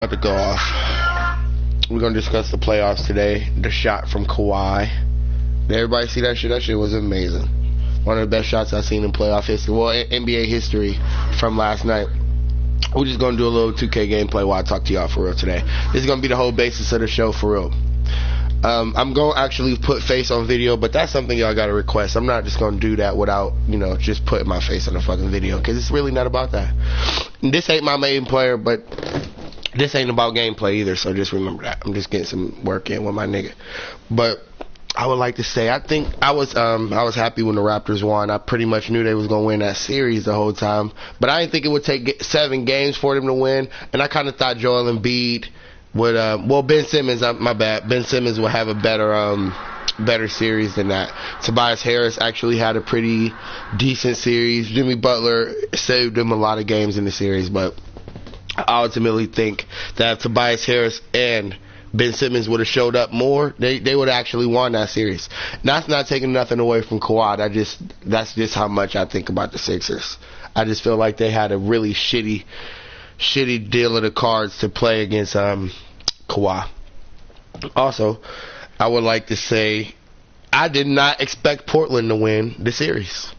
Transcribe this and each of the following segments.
About to go off. We're gonna discuss the playoffs today. The shot from Kawhi. Did everybody see that shit? That shit was amazing. One of the best shots I've seen in playoff history. Well, NBA history from last night. We're just gonna do a little 2K gameplay while I talk to y'all for real today. This is gonna be the whole basis of the show for real. I'm gonna actually put face on video, but that's something y'all gotta request. I'm not just gonna do that without, just putting my face on the fucking video, because it's really not about that. This ain't my main player, but this ain't about gameplay either, so just remember that. I'm just getting some work in with my nigga. But I would like to say, I think I was happy when the Raptors won. I pretty much knew they was going to win that series the whole time. But I didn't think it would take 7 games for them to win. And I kind of thought Joel Embiid would, Ben Simmons, my bad. Ben Simmons would have a better series than that. Tobias Harris actually had a pretty decent series. Jimmy Butler saved him a lot of games in the series, but I ultimately think that if Tobias Harris and Ben Simmons would have showed up more, they would have actually won that series. That's not taking nothing away from Kawhi. That's just how much I think about the Sixers. I just feel like they had a really shitty deal of the cards to play against Kawhi. Also, I would like to say I did not expect Portland to win the series.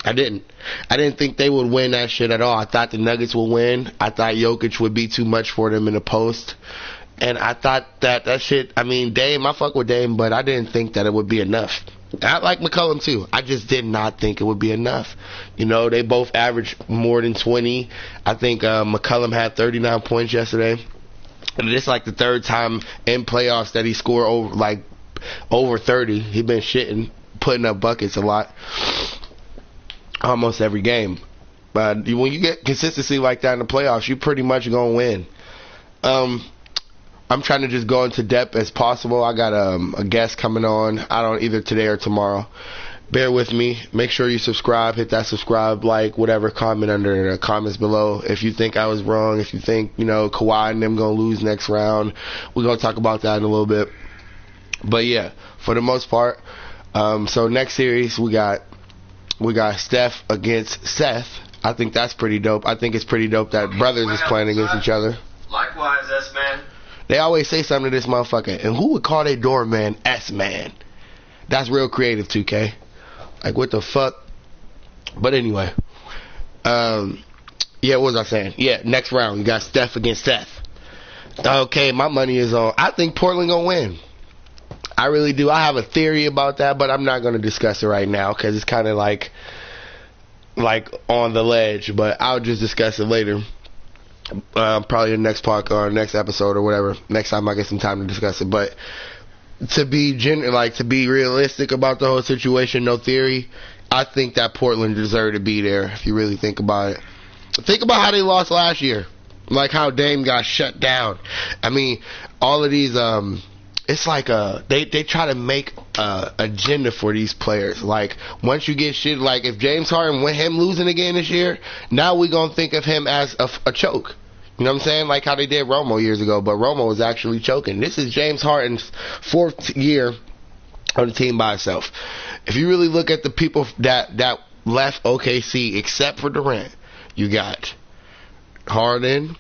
I didn't think they would win that shit at all. I thought the Nuggets would win. I thought Jokic would be too much for them in the post. And I thought that shit, Dame, I fuck with Dame, but I didn't think that it would be enough. I like McCollum too. I just did not think it would be enough. They both averaged more than 20. I think McCollum had 39 points yesterday. And it's like the third time in playoffs that he scored over 30. He been shitting, putting up buckets a lot. Almost every game. But when you get consistency like that in the playoffs, you pretty much gonna win. I'm trying to just go into depth as possible. I got a guest coming on. I don't either today or tomorrow. Bear with me. Make sure you subscribe. Hit that subscribe, whatever. Comment under the comments below. If you think I was wrong, if you think Kawhi and them gonna lose next round, we're gonna talk about that in a little bit. But yeah, for the most part. So next series we got Steph against Seth. I think that's pretty dope. I think it's pretty dope that brothers is playing against each other. Likewise, S-Man. They always say something to this motherfucker. And who would call their doorman S-Man? That's real creative, 2K. What the fuck? But anyway. What was I saying? Yeah, next round. You got Steph against Seth. Okay, my money is on. I think Portland gonna win. I really do. I have a theory about that, but I'm not going to discuss it right now because it's kind of like on the ledge. But I'll just discuss it later. Probably the next podcast or next episode or whatever. Next time I get some time to discuss it. But to be realistic about the whole situation, no theory. I think that Portland deserved to be there. If you really think about it, think about how they lost last year. Like how Dame got shut down. All of these. It's like they try to make agenda for these players. Once you get shit, if James Harden, with him losing again this year, now we gonna think of him as a choke. You know what I'm saying? Like how they did Romo years ago, but Romo was actually choking. This is James Harden's 4th year on the team by himself. If you really look at the people that left OKC, except for Durant, you got Harden.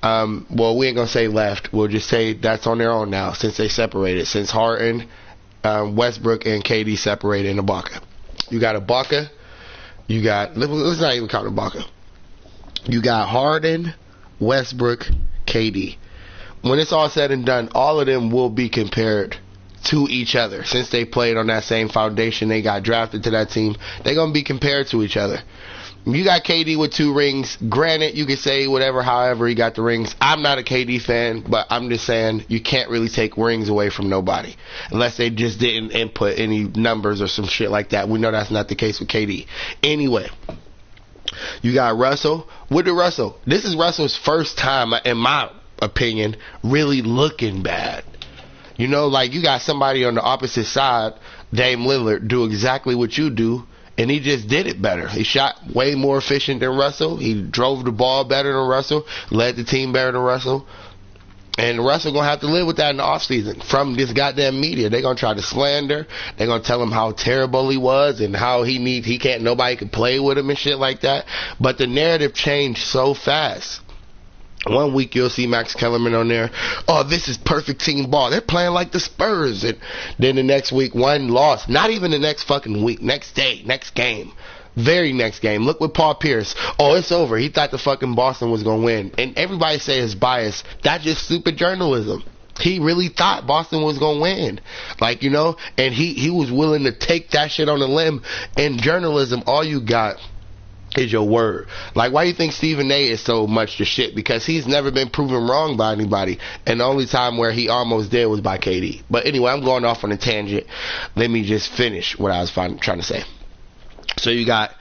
We ain't gonna say left. We'll just say that's on their own now since they separated. Since Harden, Westbrook, and KD separated in Ibaka. You got Ibaka. You got, let's not even count Ibaka. You got Harden, Westbrook, KD. When it's all said and done, all of them will be compared to each other. Since they played on that same foundation, they got drafted to that team, they're gonna be compared to each other. You got KD with 2 rings. Granted, you can say whatever, however he got the rings. I'm not a KD fan, but I'm just saying you can't really take rings away from nobody unless they just didn't input any numbers or some shit like that. We know that's not the case with KD. Anyway, you got Russell. With the Russell, this is Russell's first time, in my opinion, really looking bad. You got somebody on the opposite side, Dame Lillard, do exactly what you do. And he just did it better. He shot way more efficient than Russell. He drove the ball better than Russell. Led the team better than Russell. And Russell going to have to live with that in the offseason from this goddamn media. They're going to try to slander. They're going to tell him how terrible he was and how nobody could play with him and shit like that. But the narrative changed so fast. One week you'll see Max Kellerman on there. Oh, this is perfect team ball. They're playing like the Spurs. And then the next week, one loss. Not even the next fucking week. Next day, next game. Very next game. Look with Paul Pierce. Oh, it's over. He thought the fucking Boston was going to win. And everybody say it's bias. That's just stupid journalism. He really thought Boston was going to win. Like, you know, and he was willing to take that shit on the limb. In journalism, all you got is your word. Like, why do you think Stephen A is so much the shit? Because he's never been proven wrong by anybody, and the only time where he almost did was by KD. But anyway, I'm going off on a tangent. Let me just finish what I was trying to say. So you got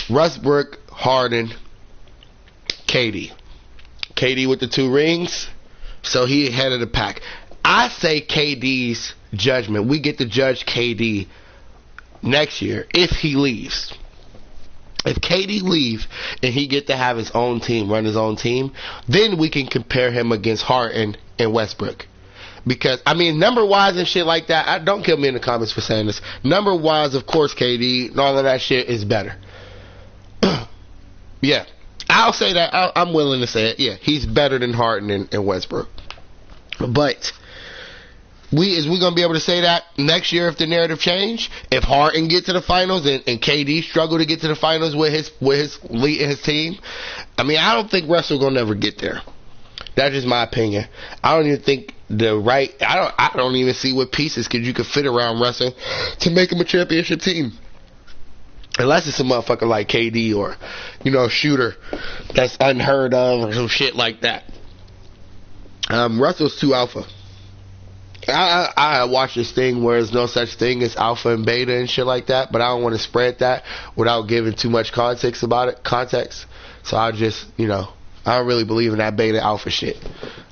Westbrook, Harden, KD with the 2 rings, so he ahead of the pack. I say KD's judgment, we get to judge KD next year if he leaves. If KD leave and he get to have his own team, run his own team, then we can compare him against Harden and Westbrook. Because, I mean, number-wise and shit like that, don't kill me in the comments for saying this. Number-wise, of course, KD and all of that shit is better. Yeah, I'll say that. I'm willing to say it. Yeah, he's better than Harden and Westbrook. But is we gonna be able to say that next year if the narrative change? If Harden get to the finals and KD struggle to get to the finals with his team? I mean, I don't think Russell gonna never get there. That's just my opinion. I don't even think I don't even see what pieces you could fit around Russell to make him a championship team. Unless it's a motherfucker like KD or, you know, a shooter that's unheard of or some shit like that. Russell's too alpha. I watch this thing where there's no such thing as alpha and beta and shit like that, but I don't want to spread that without giving too much context about it. So I just, you know, I don't really believe in that beta alpha shit.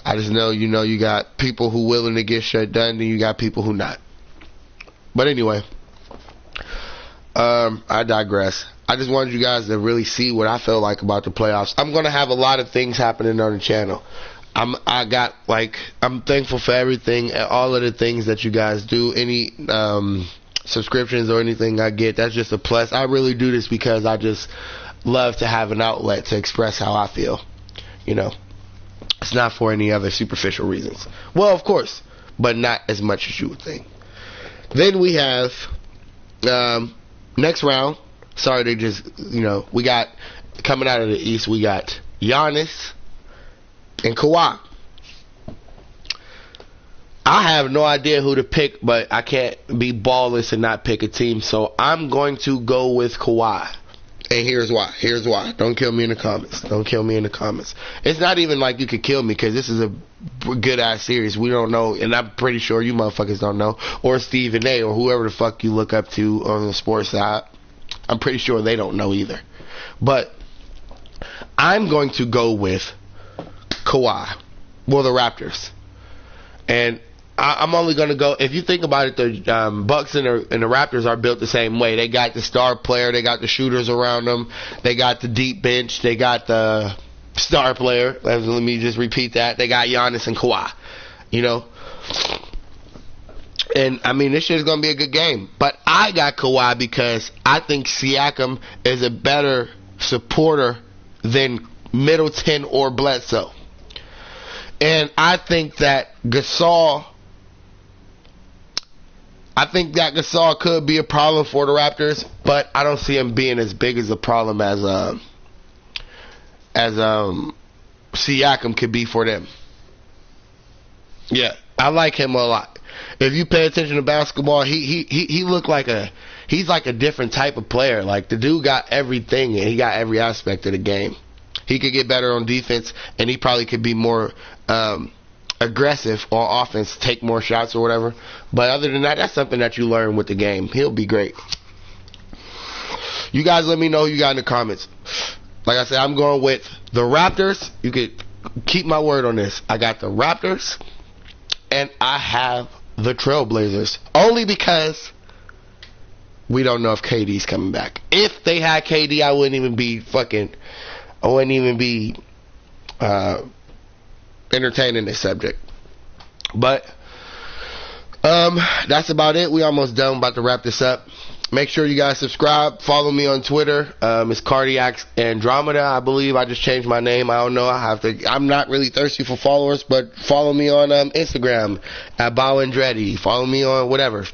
I just know, you know, you got people who willing to get shit done, and you got people who not. But anyway, I digress. I just wanted you guys to really see what I feel like about the playoffs. I'm gonna have a lot of things happening on the channel. I'm thankful for everything, all of the things that you guys do. Any subscriptions or anything I get, that's just a plus. I really do this because I just love to have an outlet to express how I feel. You know, it's not for any other superficial reasons. Well, of course, but not as much as you would think. Then we have next round. Sorry, they just, you know, we got coming out of the East. We got Giannis and Kawhi. I have no idea who to pick, but I can't be ballless and not pick a team. So I'm going to go with Kawhi. And here's why. Don't kill me in the comments. It's not even like you could kill me because this is a good-ass series. We don't know, and I'm pretty sure you motherfuckers don't know. Or Stephen A. or whoever the fuck you look up to on the sports side. I'm pretty sure they don't know either. But I'm going to go with Kawhi. Well, the Raptors. And I'm only going to go, if you think about it, the Bucks and the Raptors are built the same way. They got the star player, they got the shooters around them, they got the deep bench, they got the star player. Let me just repeat that. They got Giannis and Kawhi, you know. And, I mean, this shit is going to be a good game. But I got Kawhi because I think Siakam is a better supporter than Middleton or Bledsoe. And I think that Gasol could be a problem for the Raptors, but I don't see him being as big as a problem as Siakam could be for them. Yeah, I like him a lot. If you pay attention to basketball, he looked like he's like a different type of player. Like, the dude got everything, and he got every aspect of the game. He could get better on defense, and he probably could be more aggressive on offense, take more shots or whatever. But other than that, that's something that you learn with the game. He'll be great. You guys let me know who you got in the comments. Like I said, I'm going with the Raptors. You could keep my word on this. I got the Raptors, and I have the Trailblazers. Only because we don't know if KD's coming back. If they had KD, I wouldn't even be entertaining this subject. But that's about it. We almost done. About to wrap this up. Make sure you guys subscribe. Follow me on Twitter. It's Cardiac Andromeda, I believe. I just changed my name. I don't know. I'm not really thirsty for followers, but follow me on Instagram at Bowandretti. Follow me on whatever.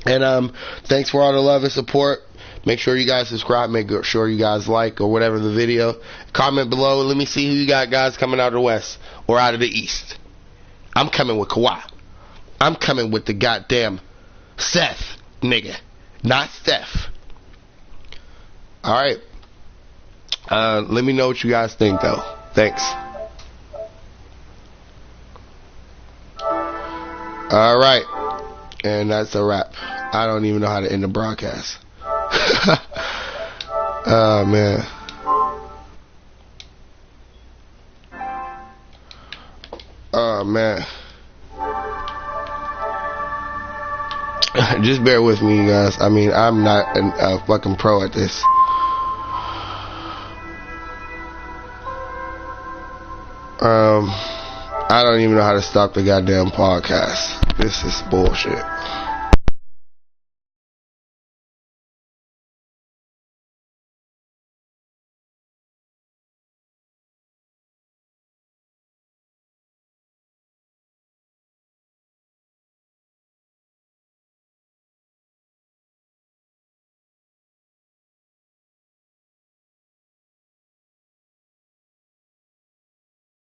And thanks for all the love and support. Make sure you guys subscribe. Make sure you guys like or whatever the video. Comment below. Let me see who you got, guys, coming out of the West or out of the East. I'm coming with Kawhi. I'm coming with the goddamn Seth, nigga. Not Steph. Alright. Let me know what you guys think, though. Thanks. Alright. And that's a wrap. I don't even know how to end the broadcast. Oh, man. Oh, man. Just bear with me, you guys. I mean, I'm not a fucking pro at this. I don't even know how to stop the goddamn podcast. This is bullshit.